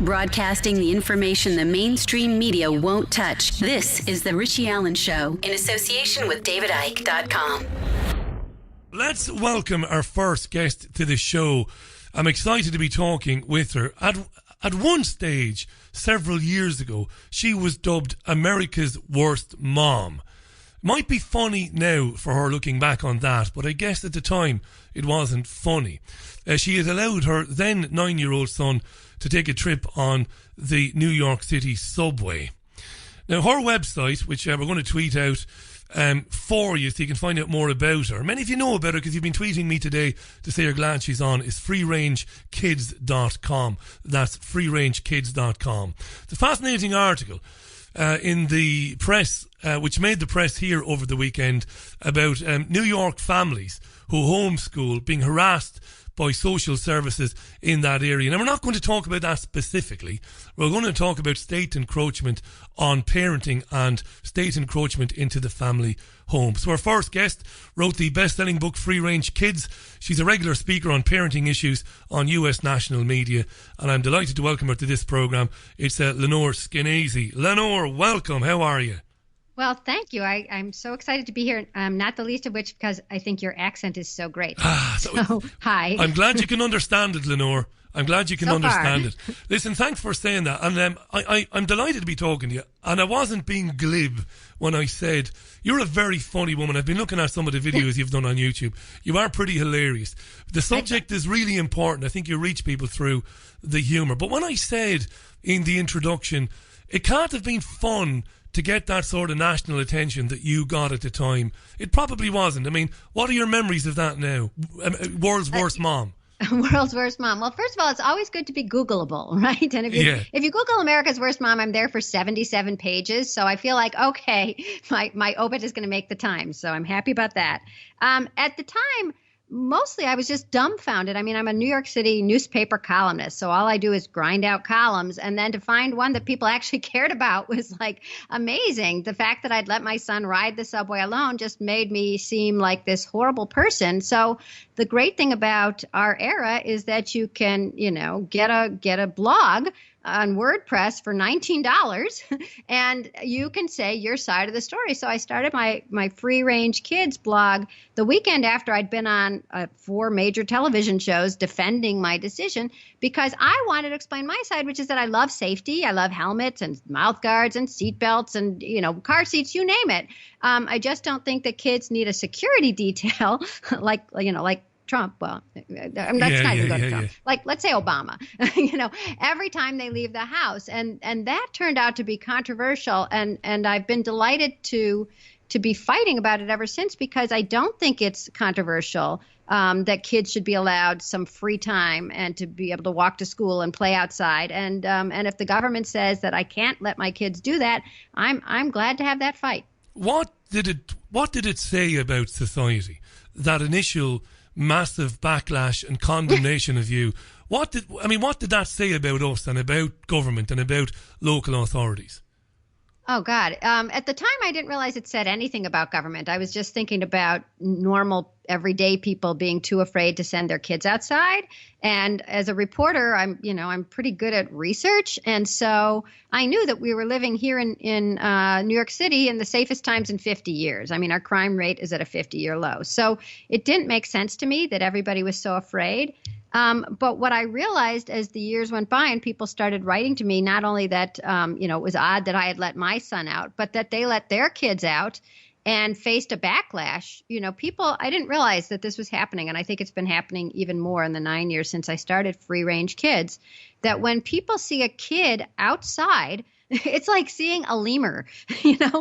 Broadcasting the information the mainstream media won't touch. This is The Richie Allen Show in association with DavidIke.com. Let's welcome our first guest to the show. I'm excited to be talking with her. At one stage, several years ago, she was dubbed America's Worst Mom. Might be funny now for her looking back on that, but I guess at the time it wasn't funny. She had allowed her then 9-year-old son to take a trip on the New York City subway. Now, her website, which we're going to tweet out for you so you can find out more about her. Many of you know about her because you've been tweeting me today to say you're glad she's on, is freerangekids.com. That's freerangekids.com. It's a fascinating article in the press, which made the press here over the weekend, about New York families who homeschool being harassed by social services in that area. Now, we're not going to talk about that specifically. We're going to talk about state encroachment on parenting and state encroachment into the family home. So our first guest wrote the best-selling book Free Range Kids. She's a regular speaker on parenting issues on US national media, and I'm delighted to welcome her to this programme. It's Lenore Skenazy. Lenore, welcome. How are you? Well, thank you. I'm so excited to be here, not the least of which because I think your accent is so great. So, hi. I'm glad you can understand it, Lenore. I'm glad you can understand it. Listen, thanks for saying that. And I'm delighted to be talking to you. And I wasn't being glib when I said, you're a very funny woman. I've been looking at some of the videos you've done on YouTube. You are pretty hilarious. The subject is really important. I think you reach people through the humour. But when I said in the introduction, it can't have been fun to get that sort of national attention that you got at the time, it probably wasn't. I mean, what are your memories of that now? World's Worst Mom. World's Worst Mom. Well, first of all, it's always good to be Googleable, right? And if you Google America's Worst Mom, I'm there for 77 pages. So I feel like, okay, my obit is going to make the time. So I'm happy about that. At the time, mostly I was just dumbfounded. I mean, I'm a New York City newspaper columnist, so all I do is grind out columns. And then to find one that people actually cared about was like amazing. The fact that I'd let my son ride the subway alone just made me seem like this horrible person. So the great thing about our era is that you can, get a blog on WordPress for $19 and you can say your side of the story. So I started my Free Range Kids blog the weekend after I'd been on 4 major television shows defending my decision because I wanted to explain my side, which is that I love safety. I love helmets and mouth guards and seat belts and, car seats, you name it. I just don't think that kids need a security detail like Trump. Well, that's not even going to Trump. Like, let's say Obama, every time they leave the house. And that turned out to be controversial. And I've been delighted to be fighting about it ever since because I don't think it's controversial that kids should be allowed some free time and to be able to walk to school and play outside. And if the government says that I can't let my kids do that, I'm glad to have that fight. What did it say about society, that initial massive backlash and condemnation of you? What did that say about us and about government and about local authorities? Oh, God. At the time, I didn't realize it said anything about government. I was just thinking about normal, everyday people being too afraid to send their kids outside. And as a reporter, I'm pretty good at research. And so I knew that we were living here in New York City in the safest times in 50 years. I mean, our crime rate is at a 50-year low. So it didn't make sense to me that everybody was so afraid. But what I realized as the years went by and people started writing to me, not only that, it was odd that I had let my son out, but that they let their kids out and faced a backlash. I didn't realize that this was happening. And I think it's been happening even more in the 9 years since I started Free Range Kids, that when people see a kid outside, it's like seeing a lemur,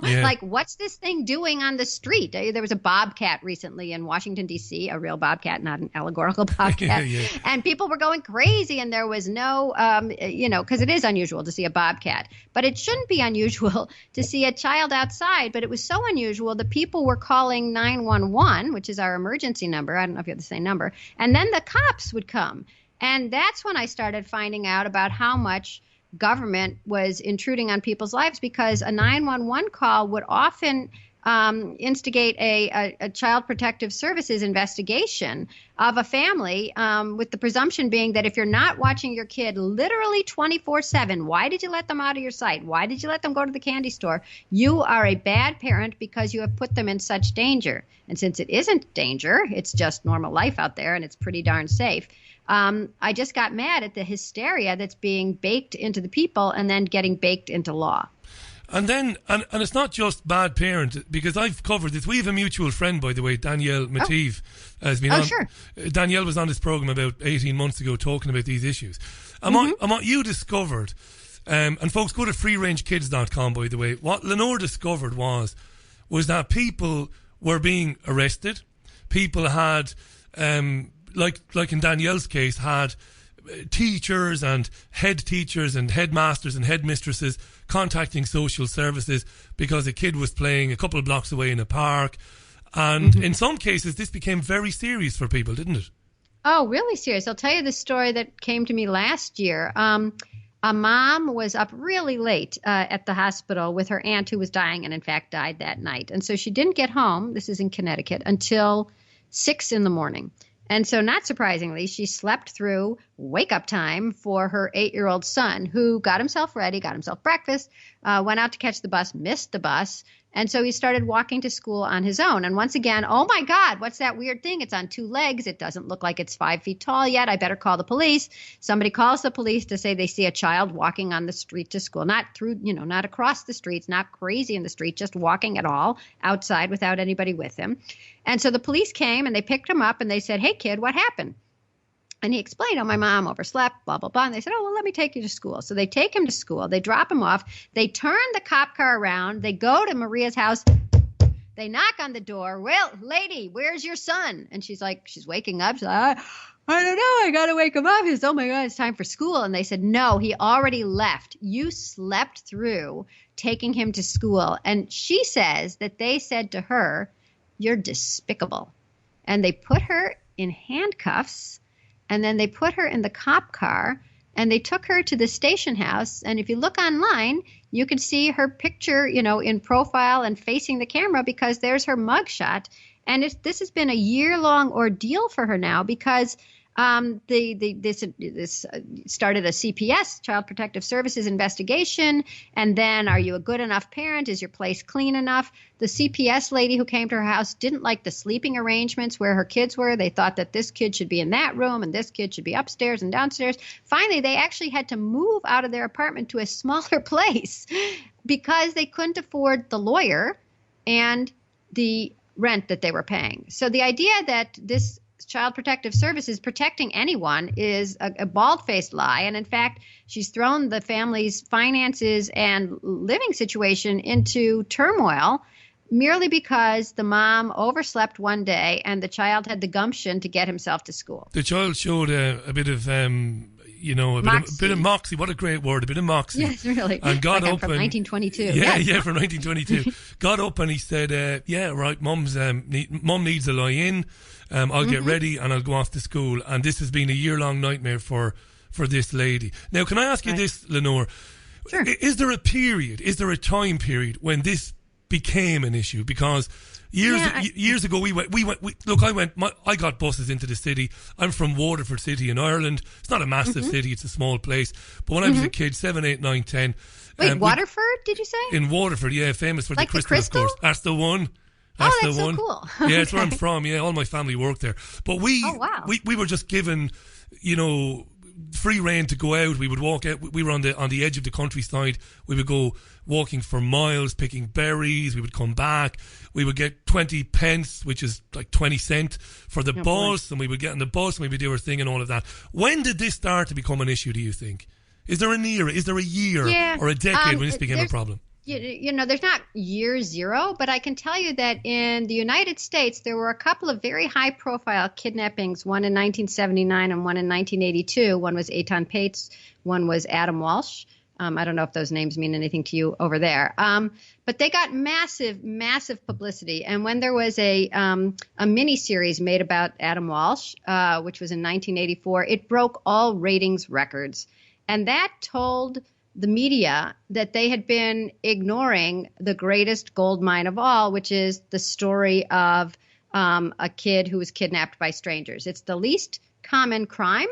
like what's this thing doing on the street? There was a bobcat recently in Washington, D.C., a real bobcat, not an allegorical bobcat. And people were going crazy and there was no, because it is unusual to see a bobcat, but it shouldn't be unusual to see a child outside. But it was so unusual that people were calling 911, which is our emergency number. I don't know if you have the same number. And then the cops would come. And that's when I started finding out about how much government was intruding on people's lives because a 911 call would often instigate a child protective services investigation of a family, with the presumption being that if you're not watching your kid literally 24/7, why did you let them out of your sight? Why did you let them go to the candy store? You are a bad parent because you have put them in such danger. And since it isn't danger, it's just normal life out there and it's pretty darn safe. I just got mad at the hysteria that's being baked into the people and then getting baked into law. And then, and it's not just bad parent, because I've covered this. We have a mutual friend, by the way, Danielle Mative, has been on. Sure. Danielle was on this program about 18 months ago talking about these issues. And what you discovered, and folks, go to freerangekids.com, by the way. What Lenore discovered was that people were being arrested. People had, like in Danielle's case, had teachers and head teachers and headmasters and headmistresses contacting social services because a kid was playing a couple of blocks away in a park. And in some cases, this became very serious for people, didn't it? Oh, really serious. I'll tell you the story that came to me last year. A mom was up really late at the hospital with her aunt who was dying and, in fact, died that night. And so she didn't get home, this is in Connecticut, until 6 in the morning. And so, not surprisingly, she slept through wake-up time for her 8-year-old son, who got himself ready, got himself breakfast, went out to catch the bus, missed the bus, and so he started walking to school on his own. And once again, oh my God, what's that weird thing? It's on 2 legs. It doesn't look like it's 5 feet tall yet. I better call the police. Somebody calls the police to say they see a child walking on the street to school, not through, not across the streets, not crazy in the street, just walking at all outside without anybody with him. And so the police came and they picked him up and they said, "Hey kid, what happened?" And he explained, "Oh, my mom overslept, blah, blah, blah." And they said, "Oh, well, let me take you to school." So they take him to school. They drop him off. They turn the cop car around. They go to Maria's house. They knock on the door. "Well, lady, where's your son?" And she's waking up. She's like, I don't know. I got to wake him up. He says, "Oh, my God, it's time for school." And they said, "No, he already left. You slept through taking him to school." And she says that they said to her, "You're despicable." And they put her in handcuffs. And then they put her in the cop car and they took her to the station house. And if you look online, you can see her picture, in profile and facing the camera because there's her mugshot. And this has been a year-long ordeal for her now because this started a CPS, Child Protective Services investigation. And then, are you a good enough parent? Is your place clean enough? The CPS lady who came to her house didn't like the sleeping arrangements where her kids were. They thought that this kid should be in that room and this kid should be upstairs and downstairs. Finally, they actually had to move out of their apartment to a smaller place because they couldn't afford the lawyer and the rent that they were paying. So the idea that this Child Protective Services protecting anyone is a bald-faced lie. And in fact, she's thrown the family's finances and living situation into turmoil merely because the mom overslept one day and the child had the gumption to get himself to school. The child showed a bit of, a bit of moxie. What a great word, a bit of moxie. Yes, really. And got like up from 1922. Yeah, from 1922. Got up and he said, "Yeah, right, mom needs a lie-in. I'll get ready and I'll go off to school." And this has been a year-long nightmare for this lady. Now, can I ask you this, Lenore? Sure. Is there a time period when this became an issue? Because years ago, I got buses into the city. I'm from Waterford City in Ireland. It's not a massive city, it's a small place. But when I was a kid, 7, 8, 9, 10. Wait, Waterford, did you say? In Waterford, yeah, famous for like the crystal, of course. That's the one. That's so cool. Yeah, that's where I'm from. Yeah, all my family worked there. But we were just given, free rein to go out. We would walk out. We were on the edge of the countryside. We would go walking for miles, picking berries. We would come back. We would get 20 pence, which is like 20 cents for the bus, and we would get on the bus and we would do our thing and all of that. When did this start to become an issue, do you think? Is there an era? Is there a year or a decade when this became a problem? There's not year zero, but I can tell you that in the United States, there were a couple of very high-profile kidnappings, one in 1979 and one in 1982. One was Eitan Pates, one was Adam Walsh. I don't know if those names mean anything to you over there. But they got massive, massive publicity. And when there was a mini-series made about Adam Walsh, which was in 1984, it broke all ratings records. And that told the media that they had been ignoring the greatest gold mine of all, which is the story of a kid who was kidnapped by strangers. It's the least common crime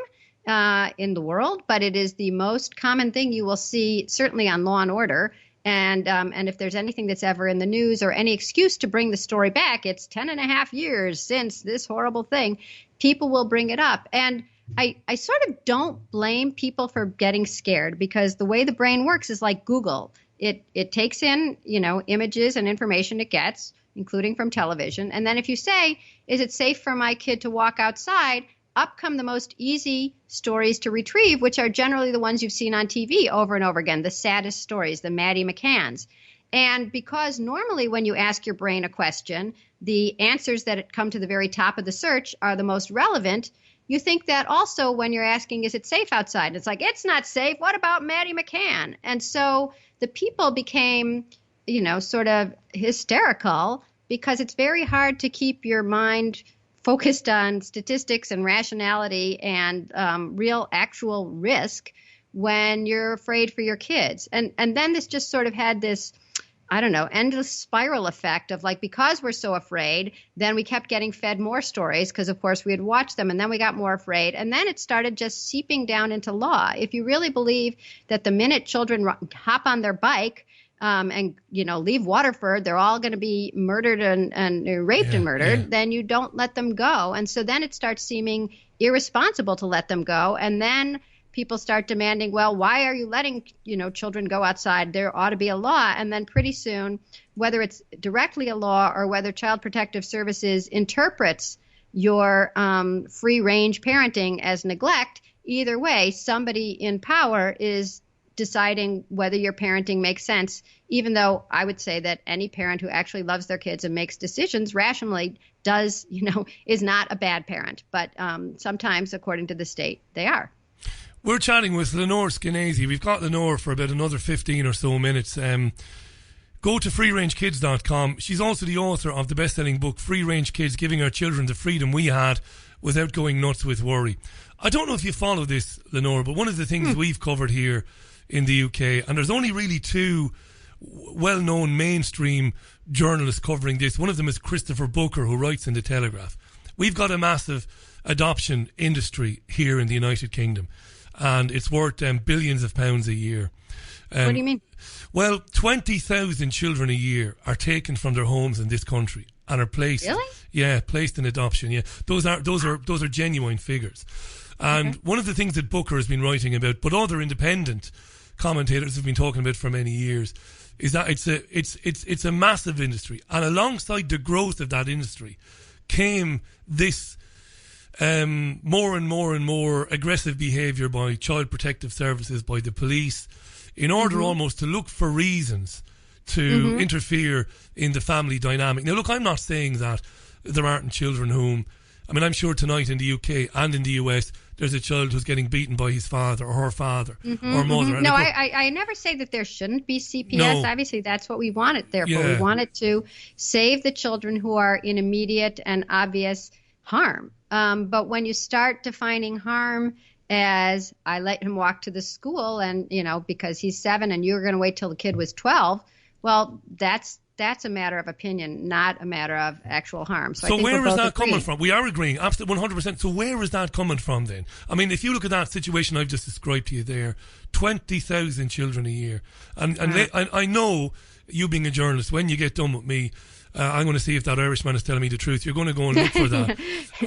in the world, but it is the most common thing you will see, certainly on Law and Order. And if there's anything that's ever in the news or any excuse to bring the story back, it's 10.5 years since this horrible thing, people will bring it up. And I sort of don't blame people for getting scared, because the way the brain works is like Google. It takes in, images and information it gets, including from television. And then if you say, is it safe for my kid to walk outside? Up come the most easy stories to retrieve, which are generally the ones you've seen on TV over and over again, the saddest stories, the Maddie McCanns. And because normally when you ask your brain a question, the answers that come to the very top of the search are the most relevant, you think that also when you're asking, is it safe outside? It's like, it's not safe. What about Maddie McCann? And so the people became, sort of hysterical, because it's very hard to keep your mind focused on statistics and rationality and real actual risk when you're afraid for your kids. And then this just sort of had this, endless spiral effect of like, because we're so afraid, then we kept getting fed more stories because, of course, we had watched them, and then we got more afraid. And then it started just seeping down into law. If you really believe that the minute children hop on their bike and leave Waterford, they're all going to be murdered and raped and murdered, then you don't let them go. And so then it starts seeming irresponsible to let them go. And then people start demanding, well, why are you letting children go outside? There ought to be a law. And then pretty soon, whether it's directly a law or whether Child Protective Services interprets your free range parenting as neglect, either way, somebody in power is deciding whether your parenting makes sense, even though I would say that any parent who actually loves their kids and makes decisions rationally does, is not a bad parent. But sometimes, according to the state, they are. We're chatting with Lenore Skenazy. We've got Lenore for about another 15 or so minutes. Go to freerangekids.com. She's also the author of the best-selling book, Free Range Kids, Giving Our Children the Freedom We Had Without Going Nuts with Worry. I don't know if you follow this, Lenore, but one of the things we've covered here in the UK, and there's only really two well-known mainstream journalists covering this. One of them is Christopher Booker, who writes in The Telegraph. We've got a massive adoption industry here in the United Kingdom, and it's worth billions of pounds a year. What do you mean? Well, 20,000 children a year are taken from their homes in this country and are placed. Really? Yeah, placed in adoption. Yeah, those are genuine figures. And one of the things that Booker has been writing about, but other independent commentators have been talking about for many years, is that it's a massive industry, and alongside the growth of that industry came this more and more aggressive behaviour by Child Protective Services, by the police, in order almost to look for reasons to interfere in the family dynamic. Now, look, I'm not saying that there aren't children whom, I'm sure tonight in the UK and in the US, there's a child who's getting beaten by his father or her father or mother. No, I never say that there shouldn't be CPS. No. Obviously, that's what we want it there for. We want it to save the children who are in immediate and obvious harm. But when you start defining harm as, I let him walk to the school and, because he's 7 and you're going to wait till the kid was 12, well, that's a matter of opinion, not a matter of actual harm. So where is that coming from? We are agreeing, absolutely 100%. So where is that coming from then? If you look at that situation I've just described to you there, 20,000 children a year. And I know, you being a journalist, when you get done with me, I'm going to see if that Irishman is telling me the truth. You're going to go and look for that.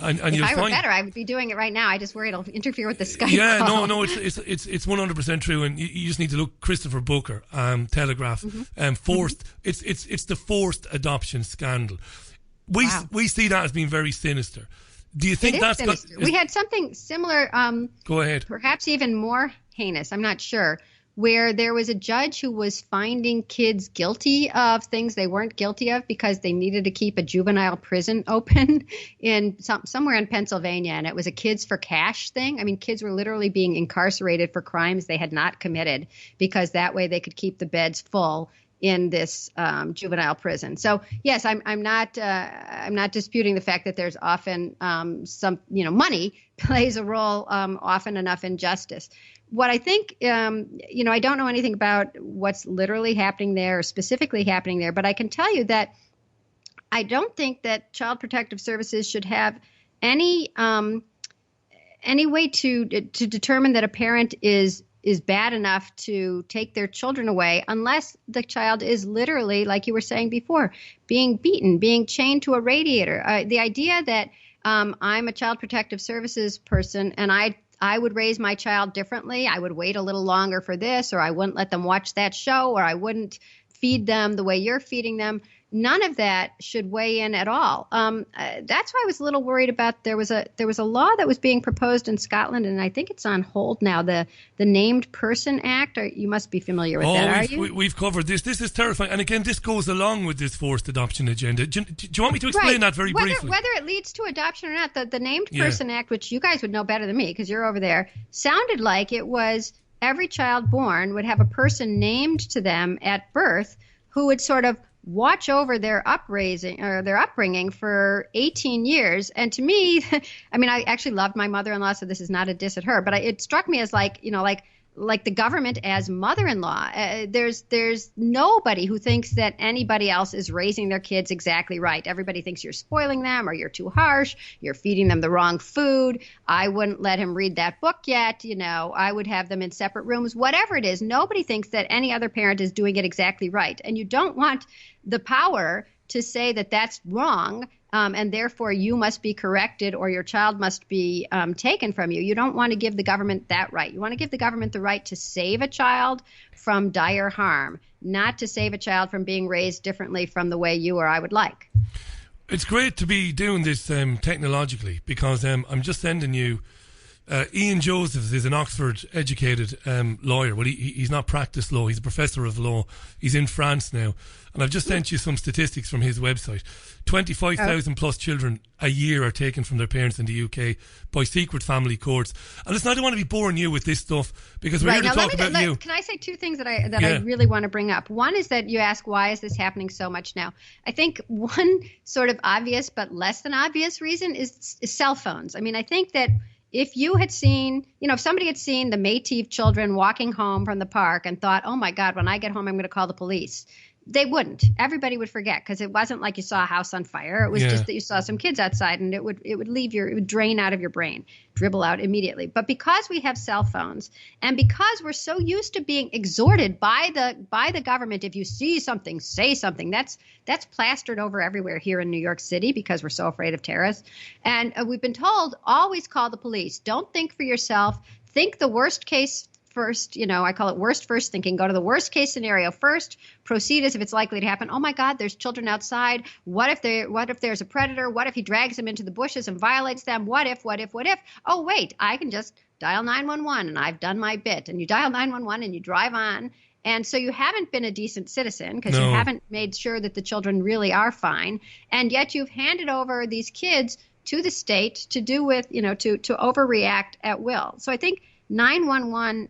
And if I were better, I would be doing it right now. I just worry it'll interfere with the Skype call. No, it's 100% true. And you just need to look, Christopher Booker, Telegraph, forced. It's the forced adoption scandal. We see that as being very sinister. Do you think that's sinister? We had something similar. Go ahead. Perhaps even more heinous. I'm not sure. Where there was a judge who was finding kids guilty of things they weren't guilty of because they needed to keep a juvenile prison open in somewhere in Pennsylvania, and it was a kids for cash thing. Kids were literally being incarcerated for crimes they had not committed because that way they could keep the beds full in this juvenile prison. So yes, I'm not disputing the fact that there's often some money plays a role often enough in justice. What I think, I don't know anything about what's literally happening there or specifically happening there, but I can tell you that I don't think that Child Protective Services should have any way to determine that a parent is bad enough to take their children away unless the child is literally, like you were saying before, being beaten, being chained to a radiator. The idea that I'm a Child Protective Services person and I would raise my child differently. I would wait a little longer for this, or I wouldn't let them watch that show, or I wouldn't feed them the way you're feeding them. None of that should weigh in at all. That's why I was a little worried about there was a law that was being proposed in Scotland, and I think it's on hold now. The Named Person Act. You must be familiar with that, are you? We've covered this. This is terrifying, and again, this goes along with this forced adoption agenda. Do you want me to explain that very briefly? Whether it leads to adoption or not, the Named Person Act, which you guys would know better than me because you're over there, sounded like it was every child born would have a person named to them at birth who would sort of watch over their upbringing for 18 years. And to me, I mean, I actually loved my mother-in-law, so this is not a diss at her, but it struck me as like the government as mother-in-law. There's nobody who thinks that anybody else is raising their kids exactly right. Everybody thinks you're spoiling them or you're too harsh. You're feeding them the wrong food. I wouldn't let him read that book yet. I would have them in separate rooms, whatever it is. Nobody thinks that any other parent is doing it exactly right. And you don't want the power to say that that's wrong. And therefore you must be corrected or your child must be taken from you. You don't want to give the government that right. You want to give the government the right to save a child from dire harm, not to save a child from being raised differently from the way you or I would like. It's great to be doing this technologically because I'm just sending you Ian Josephs is an Oxford-educated lawyer. Well, he's not practiced law. He's a professor of law. He's in France now. And I've just sent you some statistics from his website. 25,000 plus children a year are taken from their parents in the UK by secret family courts. And listen, I don't want to be boring you with this stuff because we're here to talk about you. Can I say two things that I really want to bring up? One is that you ask, why is this happening so much now? I think one sort of obvious but less than obvious reason is cell phones. I mean, I think that if you had seen, if somebody had seen the Métis children walking home from the park and thought, oh my God, when I get home, I'm going to call the police. They wouldn't. Everybody would forget because it wasn't like you saw a house on fire. It was just that you saw some kids outside and it would drain out of your brain, dribble out immediately. But because we have cell phones and because we're so used to being exhorted by the government, if you see something, say something. That's plastered over everywhere here in New York City because we're so afraid of terrorists. And we've been told, always call the police. Don't think for yourself. Think the worst case first. I call it worst first thinking. Go to the worst case scenario first. Proceed as if it's likely to happen. Oh my God, there's children outside. What if there's a predator? What if he drags them into the bushes and violates them? What if? Oh wait, I can just dial 911 and I've done my bit. And you dial 911 and you drive on. And so you haven't been a decent citizen because you haven't made sure that the children really are fine. And yet you've handed over these kids to the state to do with, to overreact at will. So I think 911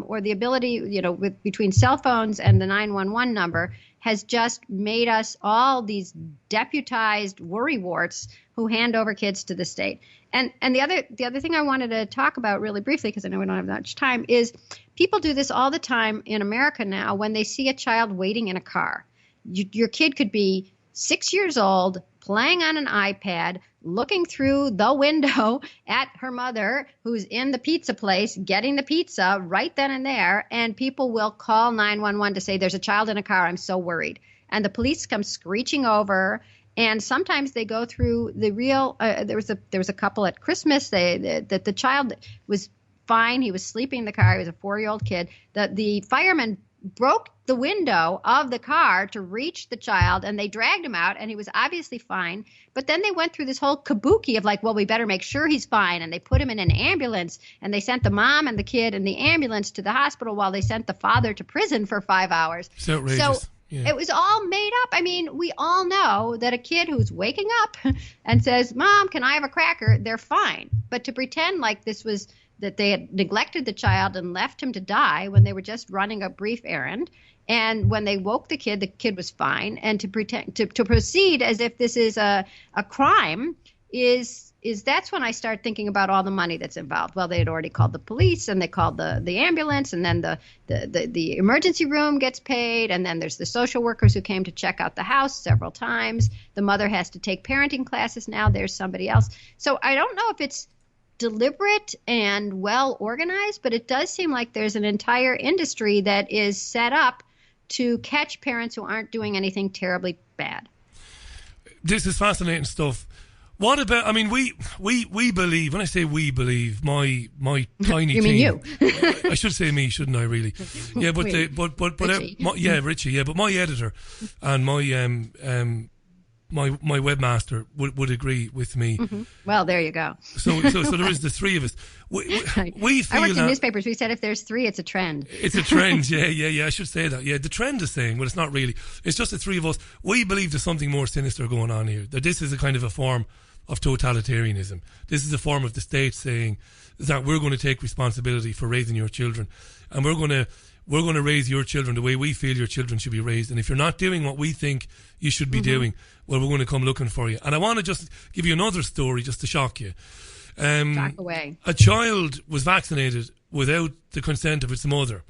or the ability, between cell phones and the 911 number has just made us all these deputized worrywarts who hand over kids to the state. And the other thing I wanted to talk about really briefly, because I know we don't have that much time, is people do this all the time in America now when they see a child waiting in a car. Your kid could be 6 years old, playing on an iPad, looking through the window at her mother who's in the pizza place, getting the pizza right then and there, and people will call 911 to say, there's a child in a car, I'm so worried. And the police come screeching over, and sometimes they go through the real, there was a couple at Christmas, that the child was fine, he was sleeping in the car, he was a 4-year-old kid, the firemen broke the window of the car to reach the child and they dragged him out and he was obviously fine. But then they went through this whole kabuki of like, well, we better make sure he's fine. And they put him in an ambulance and they sent the mom and the kid in the ambulance to the hospital while they sent the father to prison for 5 hours. It's outrageous. So it was all made up. I mean, we all know that a kid who's waking up and says, Mom, can I have a cracker? They're fine. But to pretend like this was that they had neglected the child and left him to die when they were just running a brief errand. And when they woke the kid was fine. And to pretend to proceed as if this is a crime is that's when I start thinking about all the money that's involved. Well, they had already called the police, and they called the ambulance, and then the emergency room gets paid, and then there's the social workers who came to check out the house several times. The mother has to take parenting classes now. There's somebody else. So I don't know if it's deliberate and well organized, but it does seem like there's an entire industry that is set up to catch parents who aren't doing anything terribly bad. This is fascinating stuff. What about, I mean, we believe, when I say we believe, my tiny you mean team. you? I should say me, shouldn't I, really? Yeah, but Richie. Richie, yeah, but my editor and my webmaster would agree with me. Mm-hmm. Well, there you go. So there is the three of us. We feel I worked in newspapers. We said if there's three, it's a trend. It's a trend. Yeah. I should say that. Yeah, the trend is saying, but it's not really. It's just the three of us. We believe there's something more sinister going on here. That this is a kind of a form of totalitarianism. This is a form of the state saying that we're going to take responsibility for raising your children, and we're going to raise your children the way we feel your children should be raised. And if you're not doing what we think you should be doing, well, we're going to come looking for you. And I want to just give you another story just to shock you. Shock away. A child was vaccinated without the consent of its mother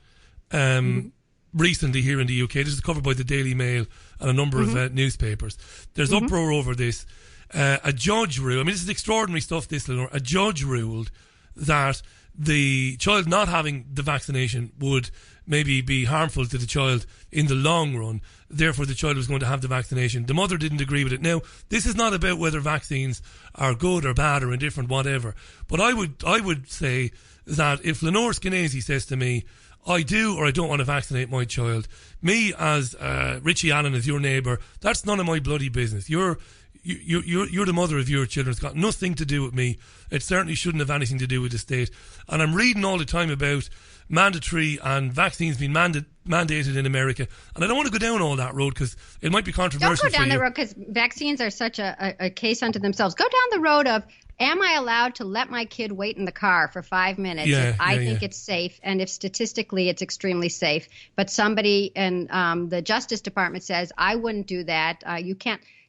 recently here in the UK. This is covered by the Daily Mail and a number of newspapers. There's uproar over this. A judge ruled, I mean, this is extraordinary stuff, this, Lenore. A judge ruled that the child not having the vaccination would maybe be harmful to the child in the long run. Therefore, the child was going to have the vaccination. The mother didn't agree with it. Now, this is not about whether vaccines are good or bad or indifferent, whatever. But I would say that if Lenore Skenazy says to me, I do or I don't want to vaccinate my child, me as Richie Allen as your neighbour, that's none of my bloody business. You're the mother of your children. It's got nothing to do with me. It certainly shouldn't have anything to do with the state. And I'm reading all the time about mandatory and vaccines being mandated in America. And I don't want to go down all that road because it might be controversial. Don't go down the road because vaccines are such a case unto themselves. Go down the road of, am I allowed to let my kid wait in the car for 5 minutes if I think it's safe and if statistically it's extremely safe? But somebody in the Justice Department says, I wouldn't do that.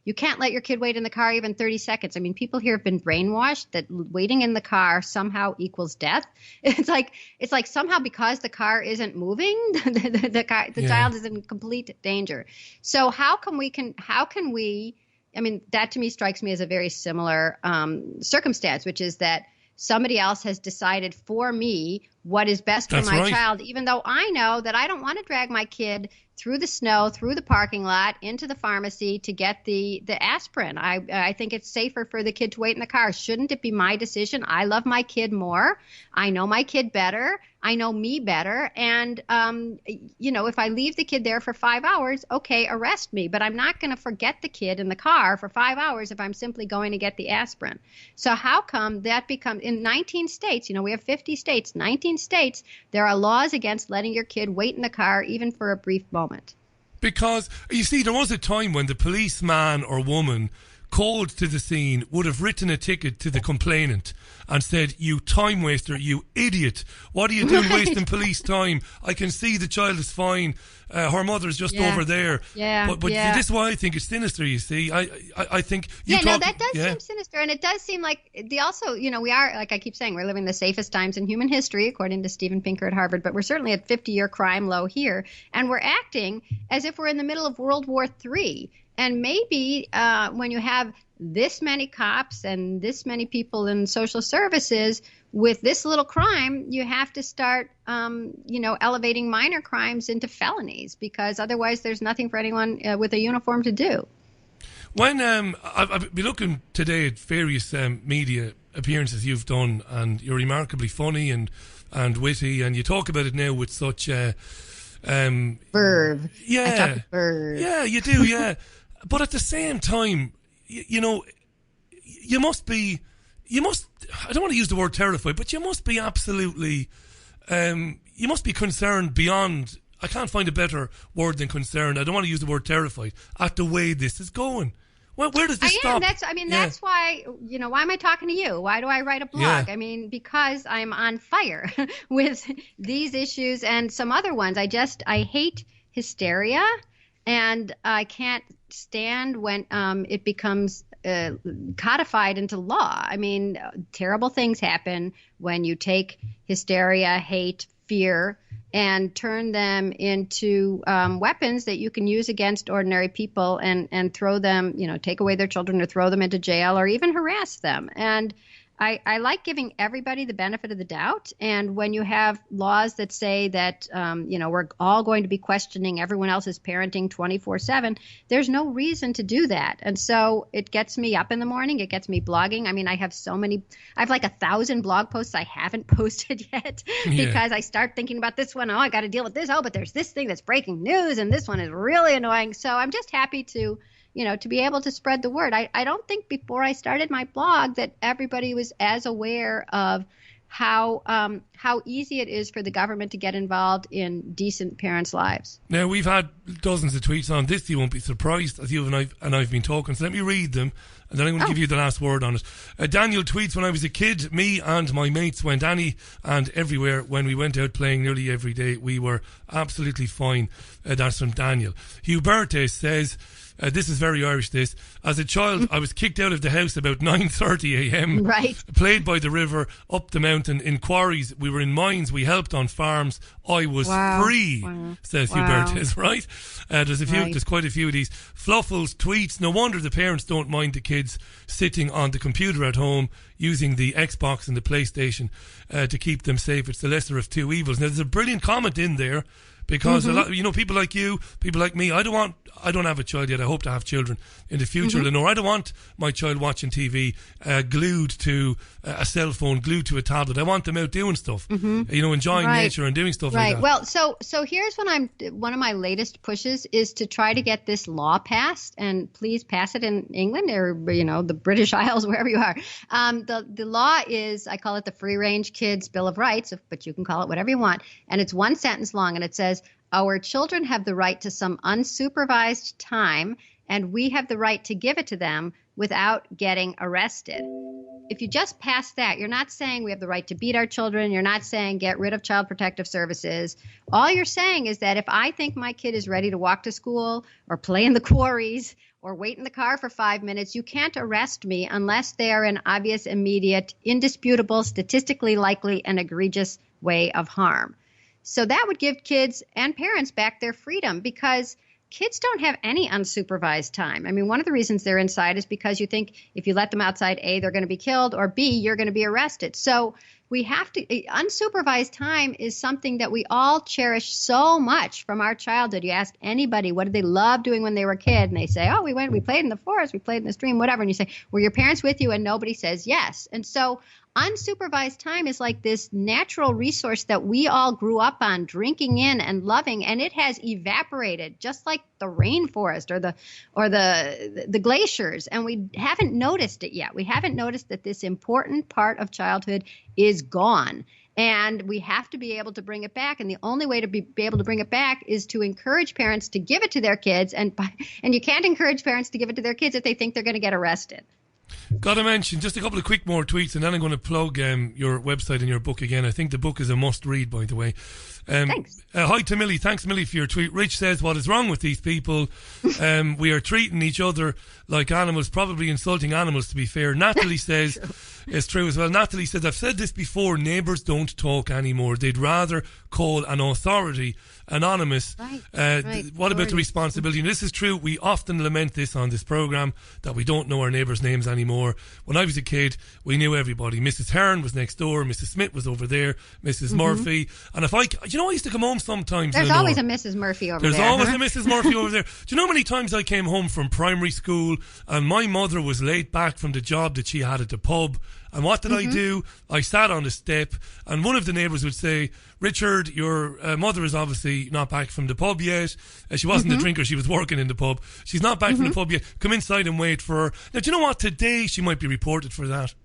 You can't let your kid wait in the car even 30 seconds. I mean, people here have been brainwashed that waiting in the car somehow equals death. It's like somehow because the car isn't moving, the child is in complete danger. So how can we? I mean, that to me strikes me as a very similar circumstance, which is that somebody else has decided for me what is best for my child, even though I know that I don't want to drag my kid through the snow, through the parking lot, into the pharmacy to get the aspirin. I think it's safer for the kid to wait in the car. Shouldn't it be my decision? I love my kid more. I know my kid better. I know me better. And, if I leave the kid there for 5 hours, okay, arrest me. But I'm not going to forget the kid in the car for 5 hours if I'm simply going to get the aspirin. So how come that becomes, in 19 states, we have 50 states, 19 states, there are laws against letting your kid wait in the car even for a brief moment. Because, you see, there was a time when the policeman or woman called to the scene would have written a ticket to the complainant and said, you time waster, you idiot, what are you doing wasting police time? I can see the child is fine, her mother's just over there. But this is why I think it's sinister, you see. I think that does seem sinister, and it does seem like we are, like I keep saying, we're living the safest times in human history according to Steven Pinker at Harvard, but we're certainly at 50-year crime low here, and we're acting as if we're in the middle of World War III. And maybe when you have this many cops and this many people in social services with this little crime, you have to start, elevating minor crimes into felonies, because otherwise there's nothing for anyone with a uniform to do. When I've been looking today at various media appearances you've done, and you're remarkably funny and witty, and you talk about it now with such verve. Yeah, I talk with verve. Yeah, you do. Yeah. But at the same time, you must be, I don't want to use the word terrified, but you must be absolutely, you must be concerned beyond, I can't find a better word than concerned. I don't want to use the word terrified at the way this is going. Where does this stop? That's why, why am I talking to you? Why do I write a blog? Yeah. Because I'm on fire with these issues and some other ones. I hate hysteria, and I can't stand when it becomes codified into law. Terrible things happen when you take hysteria, hate, fear, and turn them into weapons that you can use against ordinary people and throw them, take away their children or throw them into jail or even harass them. And I like giving everybody the benefit of the doubt. And when you have laws that say that, we're all going to be questioning everyone else's parenting 24/7, there's no reason to do that. And so it gets me up in the morning. It gets me blogging. I have like 1,000 blog posts I haven't posted yet because I start thinking about this one. Oh, I got to deal with this. Oh, but there's this thing that's breaking news and this one is really annoying. So I'm just happy to be able to spread the word. I don't think before I started my blog that everybody was as aware of how easy it is for the government to get involved in decent parents' lives. Now, we've had dozens of tweets on this. You won't be surprised, as you and I've been talking. So let me read them, and then I'm going to give you the last word on it. Daniel tweets, when I was a kid, me and my mates went any and everywhere. When we went out playing nearly every day, we were absolutely fine. That's from Daniel. Hubertus says, this is very Irish, this. As a child, I was kicked out of the house about 9:30 a.m. Right. Played by the river, up the mountain, in quarries. We were in mines. We helped on farms. I was free, says Hubertus, right? There's quite a few of these. Fluffles tweets, no wonder the parents don't mind the kids sitting on the computer at home using the Xbox and the PlayStation to keep them safe. It's the lesser of two evils. Now, there's a brilliant comment in there. Because a lot, people like you, people like me, I don't have a child yet. I hope to have children in the future, Lenore. I don't want my child watching TV glued to a cell phone, glued to a tablet. I want them out doing stuff, enjoying nature and doing stuff like that. Well, so here's one of my latest pushes is to try to get this law passed, and please pass it in England or the British Isles, wherever you are. The law is, I call it the Free Range Kids Bill of Rights, but you can call it whatever you want, and it's one sentence long, and it says, our children have the right to some unsupervised time, and we have the right to give it to them without getting arrested. If you just pass that, you're not saying we have the right to beat our children. You're not saying get rid of Child Protective Services. All you're saying is that if I think my kid is ready to walk to school or play in the quarries or wait in the car for 5 minutes, you can't arrest me unless they are an obvious, immediate, indisputable, statistically likely, and egregious way of harm. So that would give kids and parents back their freedom, because kids don't have any unsupervised time. One of the reasons they're inside is because you think if you let them outside, A, they're going to be killed, or B, you're going to be arrested. So we have to, unsupervised time is something that we all cherish so much from our childhood. You ask anybody, what did they love doing when they were a kid? And they say, oh, we played in the forest, we played in the stream, whatever. And you say, were your parents with you? And nobody says yes. And so unsupervised time is like this natural resource that we all grew up on, drinking in and loving, and it has evaporated just like the rainforest or the glaciers, and we haven't noticed it yet. We haven't noticed that this important part of childhood is gone, and we have to be able to bring it back. And the only way to be able to bring it back is to encourage parents to give it to their kids, and you can't encourage parents to give it to their kids if they think they're going to get arrested. Got to mention just a couple of quick more tweets, and then I'm going to plug your website and your book again. I think the book is a must-read, by the way. Thanks. Hi to Millie. Thanks, Millie, for your tweet. Rich says, what is wrong with these people? We are treating each other like animals, probably insulting animals, to be fair. Natalie says, it's true as well. Natalie says, I've said this before, neighbours don't talk anymore. They'd rather call an authority anonymous. What about the responsibility? And this is true. We often lament this on this programme, that we don't know our neighbours' names anymore. When I was a kid, we knew everybody. Mrs. Hearn was next door. Mrs. Smith was over there. Mrs. Murphy. And if I used to come home sometimes. There's always a Mrs. Murphy over there. There's always a Mrs. Murphy over there. Do you know how many times I came home from primary school and my mother was late back from the job that she had at the pub? And what did I do? I sat on the step, and one of the neighbours would say, Richard, your mother is obviously not back from the pub yet. She wasn't a drinker, she was working in the pub. She's not back from the pub yet. Come inside and wait for her. Now, do you know what? Today she might be reported for that.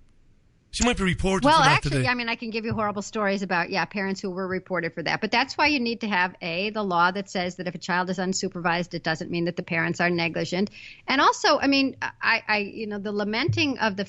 She might be reported well, for that actually, today. I mean, I can give you horrible stories about, parents who were reported for that. But that's why you need to have, the law that says that if a child is unsupervised, it doesn't mean that the parents are negligent. And also, I mean, the lamenting of the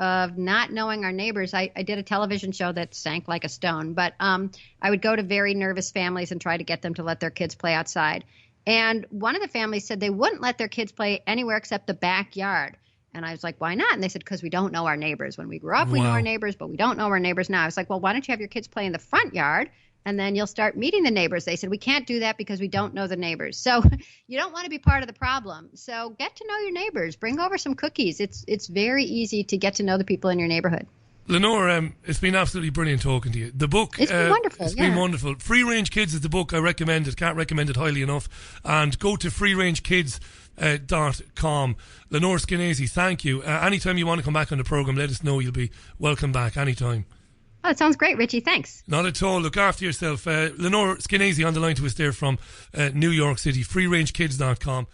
of not knowing our neighbors. I did a television show that sank like a stone, but I would go to very nervous families and try to get them to let their kids play outside. And one of the families said they wouldn't let their kids play anywhere except the backyard. And I was like, why not? And they said, because we don't know our neighbors. When we grew up, we know our neighbors, but we don't know our neighbors now. I was like, well, why don't you have your kids play in the front yard? And then you'll start meeting the neighbors. They said, we can't do that because we don't know the neighbors. So you don't want to be part of the problem. So get to know your neighbors. Bring over some cookies. It's very easy to get to know the people in your neighborhood. Lenore, it's been absolutely brilliant talking to you. The book, it's been wonderful. It's been wonderful. Free Range Kids is the book I recommend it. Can't recommend it highly enough. And go to freerangekids.com. Lenore Skenazy, thank you. Anytime you want to come back on the programme, let us know. You'll be welcome back anytime. Oh, that sounds great, Richie. Thanks. Not at all. Look after yourself. Lenore Skenazy on the line to us there from New York City. freerangekids.com.